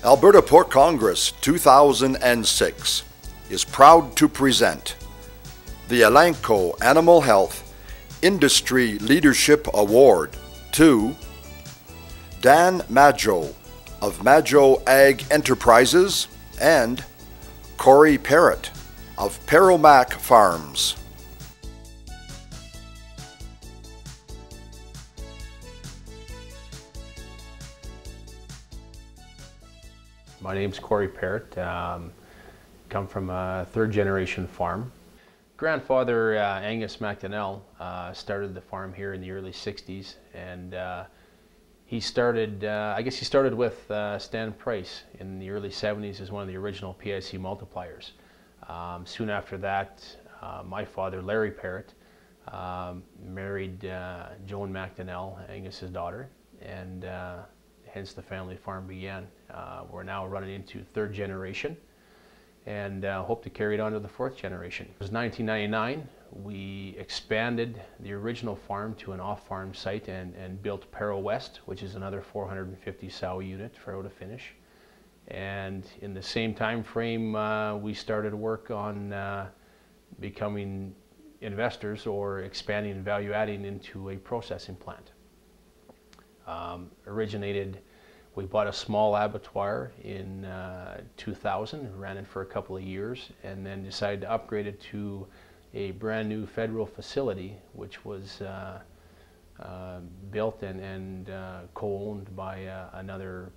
Alberta Pork Congress 2006 is proud to present the Elanco Animal Health Industry Leadership Award to Dan Maggio of Maggio Ag Enterprises and Corey Parrott of Peromac Farms. My name's Corey Parrott. Come from a third-generation farm. Grandfather Angus McDonnell started the farm here in the early '60s, and he started. I guess he started with Stan Price in the early '70s as one of the original PIC multipliers. Soon after that, my father, Larry Parrott, married Joan McDonnell, Angus's daughter, and hence the family farm began. We're now running into third generation and hope to carry it on to the fourth generation. It was 1999. We expanded the original farm to an off-farm site and built Pero West, which is another 450 sow unit, farrow to finish. And in the same time frame, we started work on becoming investors or expanding and value adding into a processing plant. We bought a small abattoir in 2000, ran it for a couple of years, and then decided to upgrade it to a brand new federal facility, which was built and co-owned by another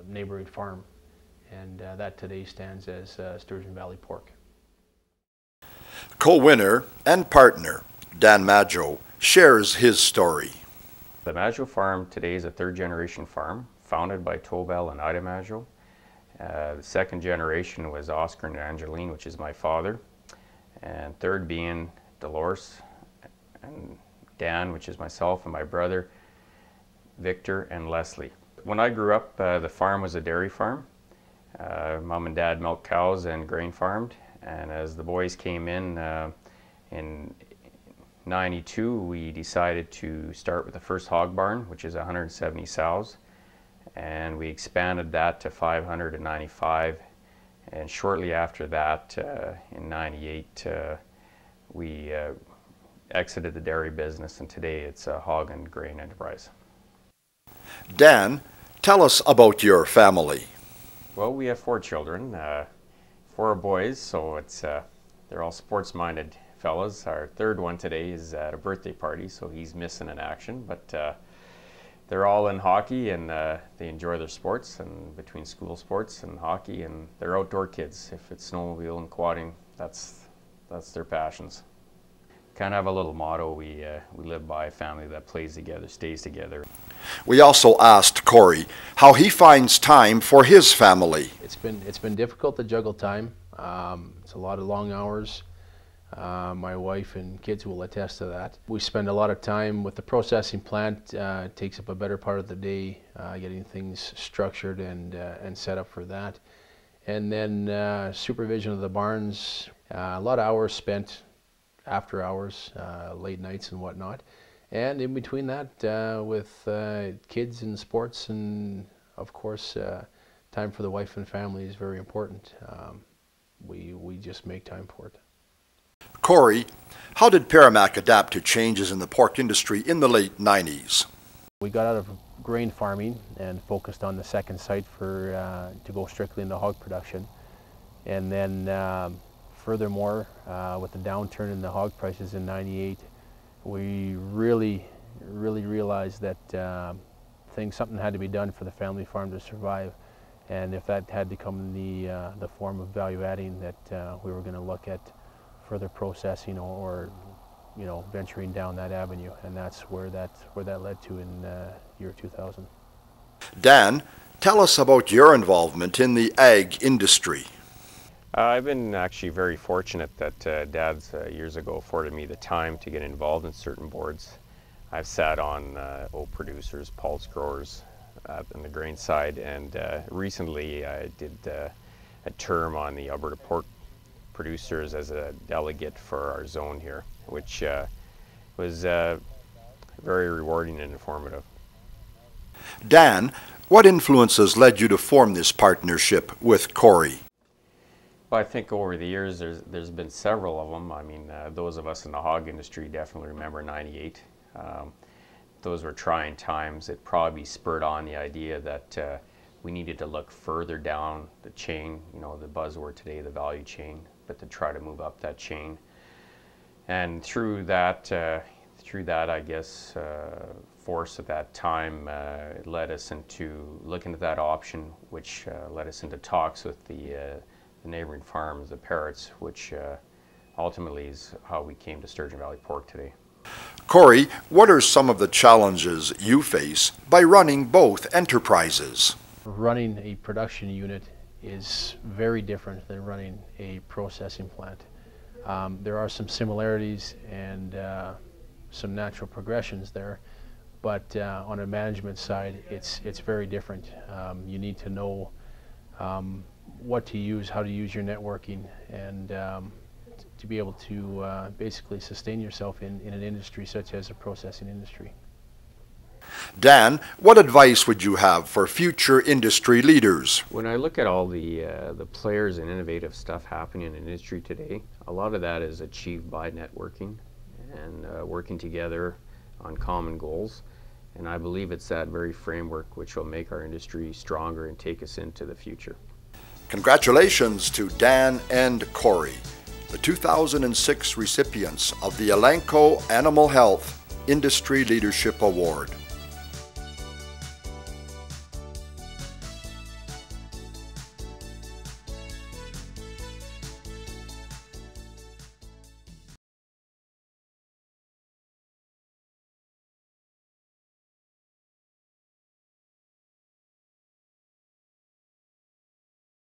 neighboring farm, and that today stands as Sturgeon Valley Pork. Co-winner and partner Dan Maggio shares his story. The Maggio farm today is a third-generation farm, founded by Tobel and Ida Maggio. The second generation was Oscar and Angeline, which is my father, and third being Dolores and Dan, which is myself, and my brother Victor and Leslie. When I grew up, the farm was a dairy farm. Mom and Dad milked cows and grain farmed, and as the boys came in 92, we decided to start with the first hog barn, which is 170 sows, and we expanded that to 595, and shortly after that, in 98, we exited the dairy business, and today it's a hog and grain enterprise. Dan, tell us about your family. Well, we have 4 children, 4 boys, so they're all sports-minded fellas. Our third one today is at a birthday party, so he's missing in action, but they're all in hockey, and they enjoy their sports, and between school sports and hockey, and they're outdoor kids. If it's snowmobile and quadding, that's their passions. Kind of have a little motto we live by: a family that plays together stays together. We also asked Corey how he finds time for his family. It's been difficult to juggle time. It's a lot of long hours. My wife and kids will attest to that. We spend a lot of time with the processing plant. It takes up a better part of the day getting things structured and set up for that. And then supervision of the barns, a lot of hours spent after hours, late nights and whatnot. And in between that, with kids and sports, and of course time for the wife and family is very important. We just make time for it. Corey, how did Peromac adapt to changes in the pork industry in the late 90s? We got out of grain farming and focused on the second site to go strictly into hog production. And then furthermore, with the downturn in the hog prices in '98, we really realized that something had to be done for the family farm to survive. And if that had to come in the form of value adding, that we were going to look at further processing or venturing down that avenue, and that's where that led to in year 2000. Dan, tell us about your involvement in the ag industry. I've been actually very fortunate that Dad's years ago afforded me the time to get involved in certain boards. I've sat on oat producers, pulse growers on the grain side, and recently I did a term on the Alberta Pork Producers as a delegate for our zone here, which was very rewarding and informative. Dan, What influences led you to form this partnership with Corey? Well, I think over the years there's been several of them. I mean, those of us in the hog industry definitely remember '98. Those were trying times. It probably spurred on the idea that we needed to look further down the chain, you know, the buzzword today, the value chain, but to try to move up that chain. And through that, I guess, force at that time, it led us into looking at that option, which led us into talks with the neighboring farms, the Parrots, which ultimately is how we came to Sturgeon Valley Pork today. Corey, what are some of the challenges you face by running both enterprises? Running a production unit is very different than running a processing plant. There are some similarities and some natural progressions there, but on a management side, it's very different. You need to know what to use, how to use your networking, and to be able to basically sustain yourself in an industry such as a processing industry. Dan, what advice would you have for future industry leaders? When I look at all the players and innovative stuff happening in the industry today, a lot of that is achieved by networking and working together on common goals. And I believe it's that very framework which will make our industry stronger and take us into the future. Congratulations to Dan and Corey, the 2006 recipients of the Elanco Animal Health Industry Leadership Award.